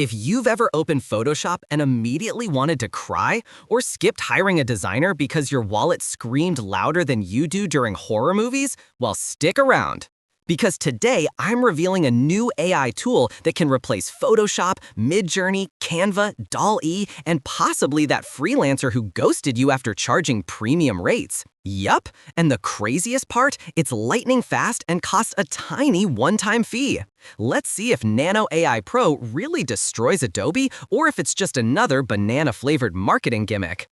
If you've ever opened Photoshop and immediately wanted to cry, or skipped hiring a designer because your wallet screamed louder than you do during horror movies, well, stick around. Because today, I'm revealing a new AI tool that can replace Photoshop, MidJourney, Canva, DALL-E, and possibly that freelancer who ghosted you after charging premium rates. Yup, and the craziest part, it's lightning fast and costs a tiny one-time fee. Let's see if NanoAI Pro really destroys Adobe or if it's just another banana-flavored marketing gimmick.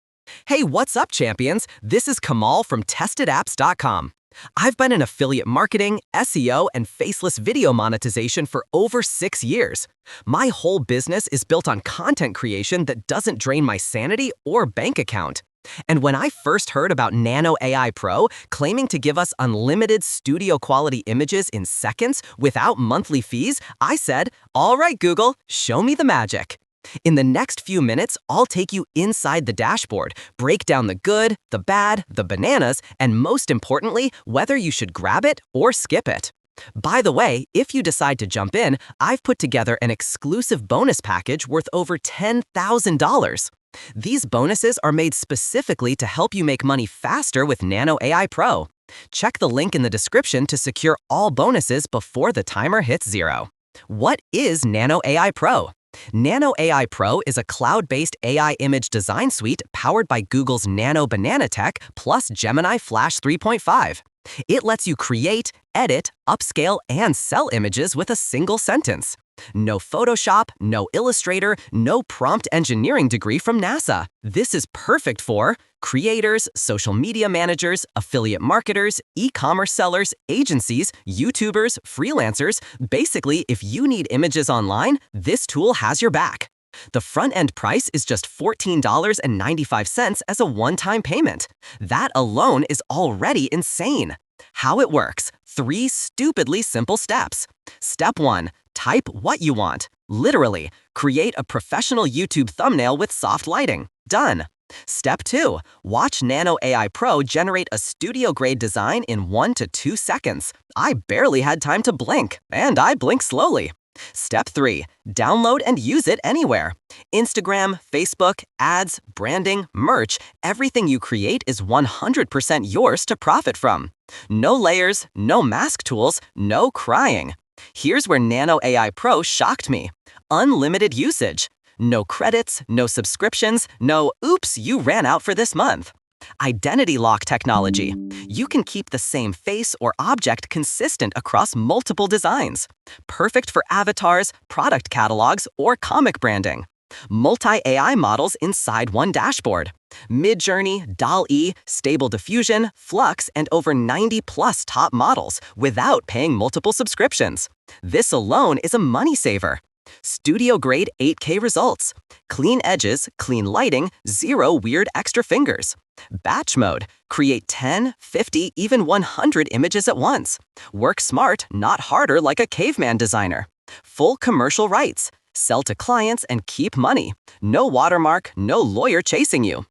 Hey, what's up, champions? This is Kamal from TestedApps.com. I've been in affiliate marketing, SEO, and faceless video monetization for over 6 years. My whole business is built on content creation that doesn't drain my sanity or bank account. And when I first heard about NanoAI Pro claiming to give us unlimited studio-quality images in seconds without monthly fees, I said, "All right, Google, show me the magic." In the next few minutes, I'll take you inside the dashboard, break down the good, the bad, the bananas, and most importantly, whether you should grab it or skip it. By the way, if you decide to jump in, I've put together an exclusive bonus package worth over $10,000. These bonuses are made specifically to help you make money faster with NanoAI Pro. Check the link in the description to secure all bonuses before the timer hits 0. What is NanoAI Pro? NanoAI Pro is a cloud-based AI image design suite powered by Google's NanoBanana Tech plus Gemini Flash 3.5. It lets you create, edit, upscale, and sell images with a single sentence. No Photoshop, no Illustrator, no prompt engineering degree from NASA. This is perfect for creators, social media managers, affiliate marketers, e-commerce sellers, agencies, YouTubers, freelancers. Basically, if you need images online, this tool has your back. The front-end price is just $14.95 as a one-time payment. That alone is already insane. How it works: 3 stupidly simple steps. Step 1. Type what you want. Literally, create a professional YouTube thumbnail with soft lighting. Done. Step 2. Watch NanoAI Pro generate a studio-grade design in 1 to 2 seconds. I barely had time to blink, and I blink slowly. Step 3. Download and use it anywhere. Instagram, Facebook, ads, branding, merch, everything you create is 100% yours to profit from. No layers, no mask tools, no crying. Here's where NanoAI Pro shocked me. Unlimited usage. No credits, no subscriptions, no "oops, you ran out for this month." Identity lock technology. You can keep the same face or object consistent across multiple designs. Perfect for avatars, product catalogs, or comic branding. Multi-AI models inside one dashboard. MidJourney, DALL-E, Stable Diffusion, Flux, and over 90+ top models without paying multiple subscriptions. This alone is a money saver. Studio-grade 8K results. Clean edges, clean lighting, 0 weird extra fingers. Batch mode. Create 10, 50, even 100 images at once. Work smart, not harder like a caveman designer. Full commercial rights. Sell to clients and keep money. No watermark, no lawyer chasing you.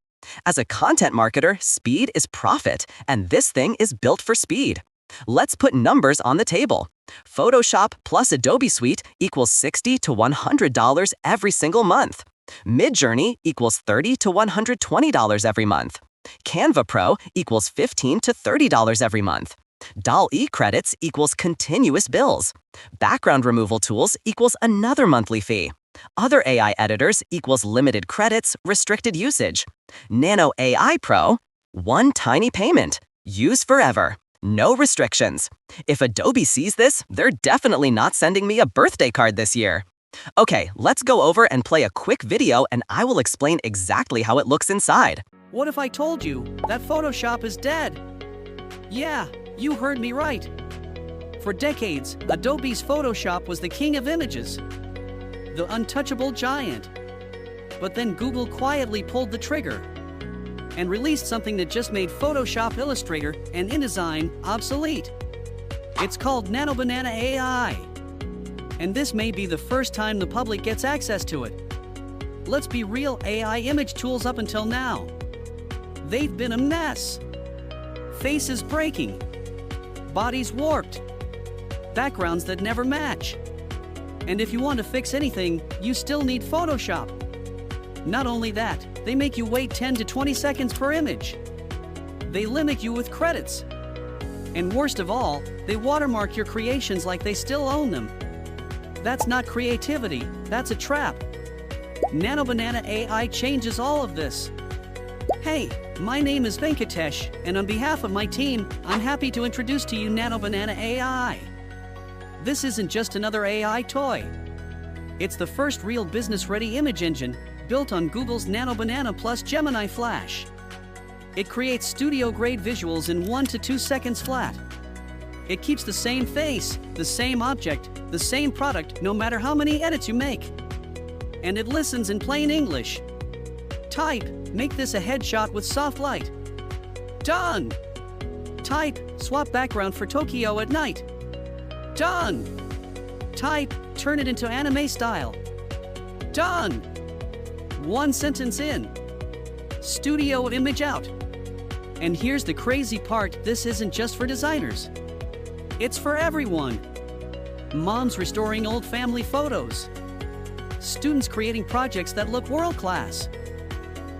As a content marketer, speed is profit, and this thing is built for speed. Let's put numbers on the table. Photoshop plus Adobe Suite equals $60 to $100 every single month. MidJourney equals $30 to $120 every month. Canva Pro equals $15 to $30 every month. DALL-E credits equals continuous bills. Background removal tools equals another monthly fee. Other AI editors equals limited credits, restricted usage. NanoAI Pro, one tiny payment. Use forever. No restrictions. If Adobe sees this, they're definitely not sending me a birthday card this year. Okay, let's go over and play a quick video and I will explain exactly how it looks inside. What if I told you that Photoshop is dead? Yeah, you heard me right. For decades, Adobe's Photoshop was the king of images, the untouchable giant. But then Google quietly pulled the trigger and released something that just made Photoshop, Illustrator, and InDesign obsolete. It's called NanoBanana AI. And this may be the first time the public gets access to it. Let's be real, AI image tools up until now, they've been a mess. Faces breaking, bodies warped, backgrounds that never match. And if you want to fix anything, you still need Photoshop. Not only that, they make you wait 10 to 20 seconds per image. They limit you with credits. And worst of all, they watermark your creations like they still own them. That's not creativity, that's a trap. NanoBanana AI changes all of this. Hey, my name is Venkatesh, and on behalf of my team, I'm happy to introduce to you NanoBanana AI. This isn't just another AI toy. It's the first real business-ready image engine built on Google's NanoBanana plus Gemini Flash. It creates studio-grade visuals in 1 to 2 seconds flat. It keeps the same face, the same object, the same product no matter how many edits you make. And it listens in plain English. Type, make this a headshot with soft light. Done! Type, swap background for Tokyo at night. Done! Type, turn it into anime style. Done! 1 sentence in. Studio image out. And here's the crazy part, this isn't just for designers. It's for everyone. Moms restoring old family photos. Students creating projects that look world-class.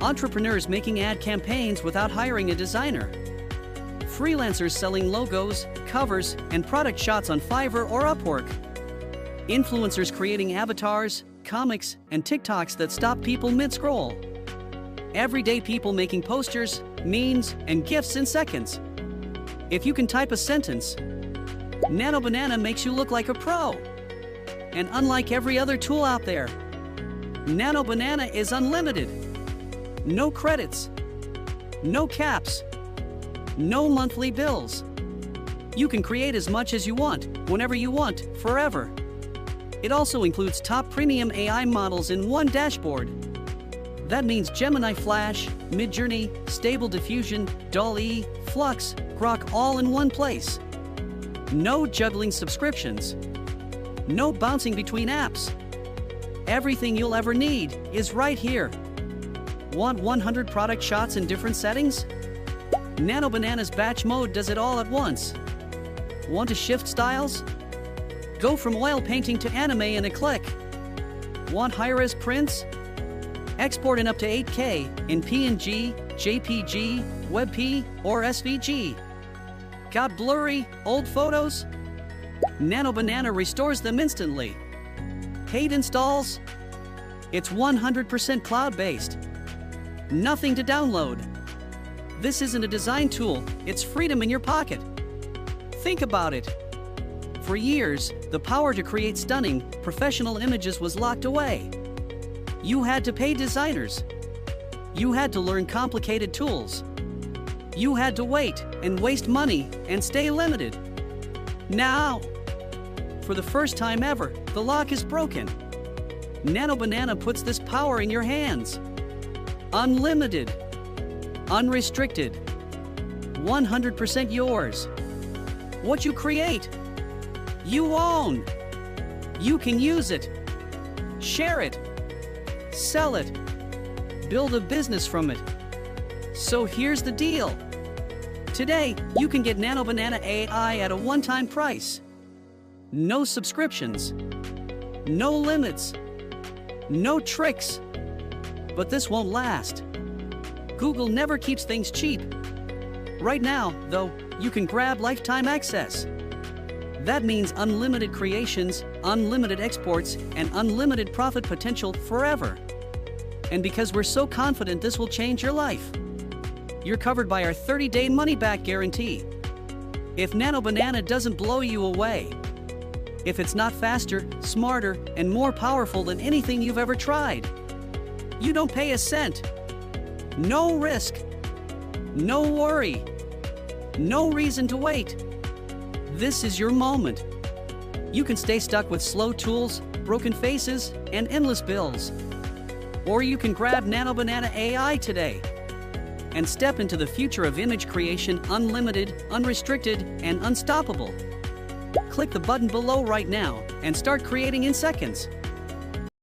Entrepreneurs making ad campaigns without hiring a designer. Freelancers selling logos, covers, and product shots on Fiverr or Upwork. Influencers creating avatars, comics, and TikToks that stop people mid-scroll. Everyday people making posters, memes, and GIFs in seconds. If you can type a sentence, NanoBanana makes you look like a pro. And unlike every other tool out there, NanoBanana is unlimited. No credits, no caps, no monthly bills. You can create as much as you want, whenever you want, forever. It also includes top premium AI models in one dashboard. That means Gemini Flash, MidJourney, Stable Diffusion, DALL, Flux, Grok all in one place. No juggling subscriptions. No bouncing between apps. Everything you'll ever need is right here. Want 100 product shots in different settings? NanoBanana's batch mode does it all at once. Want to shift styles? Go from oil painting to anime in a click. Want high-res prints? Export in up to 8K in PNG, JPG, WebP, or SVG. Got blurry, old photos? NanoBanana restores them instantly. Paid installs? It's 100% cloud-based. Nothing to download. This isn't a design tool, it's freedom in your pocket. Think about it. For years, the power to create stunning, professional images was locked away. You had to pay designers. You had to learn complicated tools. You had to wait and waste money and stay limited. Now, for the first time ever, the lock is broken. NanoBanana puts this power in your hands. Unlimited, unrestricted, 100% yours. What you create, you own. You can use it, share it, sell it, build a business from it. So here's the deal. Today, you can get NanoBanana AI at a one-time price. No subscriptions, no limits, no tricks. But this won't last. Google never keeps things cheap. Right now, though, you can grab lifetime access. That means unlimited creations, unlimited exports, and unlimited profit potential forever. And because we're so confident this will change your life, you're covered by our 30-day money-back guarantee. If NanoBanana doesn't blow you away, if it's not faster, smarter, and more powerful than anything you've ever tried, you don't pay a cent. No risk, no worry, no reason to wait. This is your moment. You can stay stuck with slow tools, broken faces, and endless bills. Or you can grab NanoBanana AI today and step into the future of image creation, unlimited, unrestricted, and unstoppable. Click the button below right now and start creating in seconds.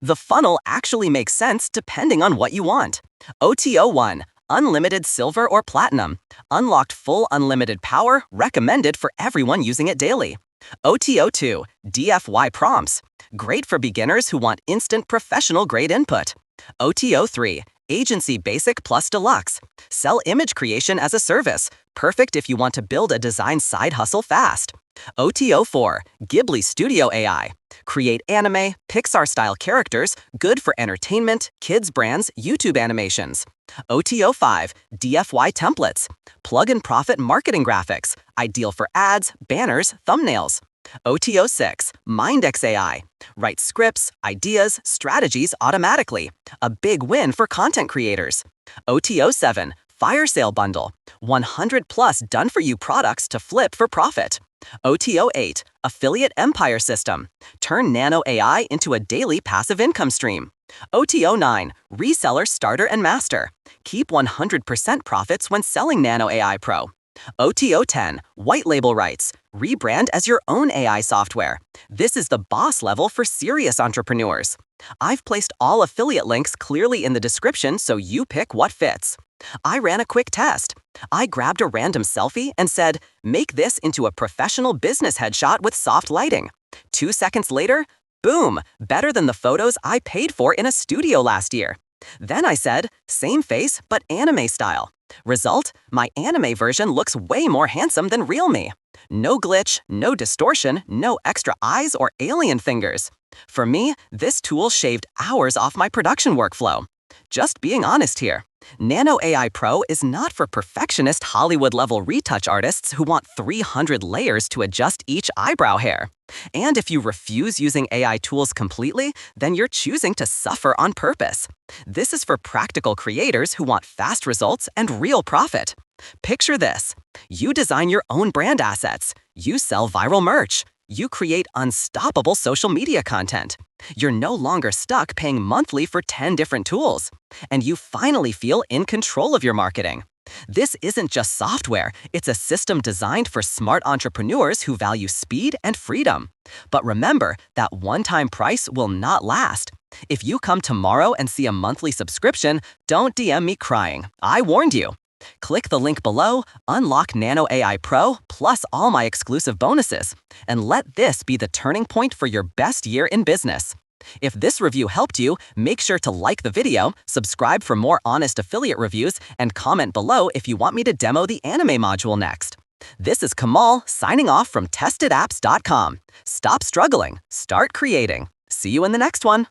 The funnel actually makes sense depending on what you want. OTO1, unlimited silver or platinum. Unlocked full unlimited power, recommended for everyone using it daily. OTO2, DFY prompts. Great for beginners who want instant professional-grade input. OTO3, Agency Basic Plus Deluxe. Sell image creation as a service. Perfect if you want to build a design side hustle fast. OTO4, Ghibli Studio AI. Create anime, Pixar-style characters, good for entertainment, kids brands, YouTube animations. OTO5, DFY templates. Plug and profit marketing graphics. Ideal for ads, banners, thumbnails. OTO6, Mindex AI. Write scripts, ideas, strategies automatically. A big win for content creators. OTO7, Fire Sale Bundle. 100 plus done-for-you products to flip for profit. OTO8, Affiliate Empire System. Turn NanoAI into a daily passive income stream. OTO9, Reseller Starter and Master. Keep 100% profits when selling NanoAI Pro. OTO10, White Label Rights. Rebrand as your own AI software. This is the boss level for serious entrepreneurs. I've placed all affiliate links clearly in the description so you pick what fits. I ran a quick test. I grabbed a random selfie and said, make this into a professional business headshot with soft lighting. 2 seconds later, boom, better than the photos I paid for in a studio last year. Then I said, same face, but anime style. Result, my anime version looks way more handsome than real me. No glitch, no distortion, no extra eyes or alien fingers. For me, this tool shaved hours off my production workflow. Just being honest here. NanoAI Pro is not for perfectionist Hollywood-level retouch artists who want 300 layers to adjust each eyebrow hair. And if you refuse using AI tools completely, then you're choosing to suffer on purpose. This is for practical creators who want fast results and real profit. Picture this. You design your own brand assets. You sell viral merch. You create unstoppable social media content. You're no longer stuck paying monthly for 10 different tools. And you finally feel in control of your marketing. This isn't just software, it's a system designed for smart entrepreneurs who value speed and freedom. But remember, that one-time price will not last. If you come tomorrow and see a monthly subscription, don't DM me crying. I warned you. Click the link below, unlock NanoAI Pro, plus all my exclusive bonuses, and let this be the turning point for your best year in business. If this review helped you, make sure to like the video, subscribe for more honest affiliate reviews, and comment below if you want me to demo the anime module next. This is Kamal, signing off from testedapps.com. Stop struggling, start creating. See you in the next one.